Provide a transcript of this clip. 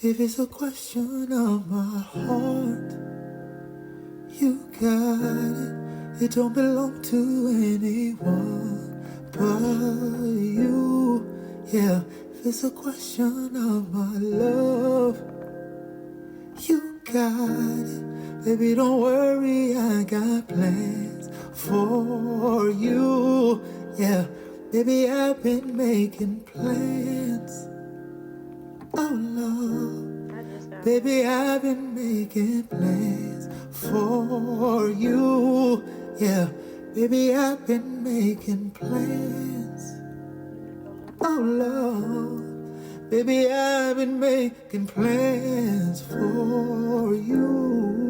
If it's a question of my heart, you got it. It don't belong to anyone but you. Yeah, if it's a question of my love, you got it. Baby, don't worry, I got plans for you. Yeah, baby, I've been making plans. Oh, love, baby, I've been making plans for you. Yeah, baby, I've been making plans. Oh, love, baby, I've been making plans for you.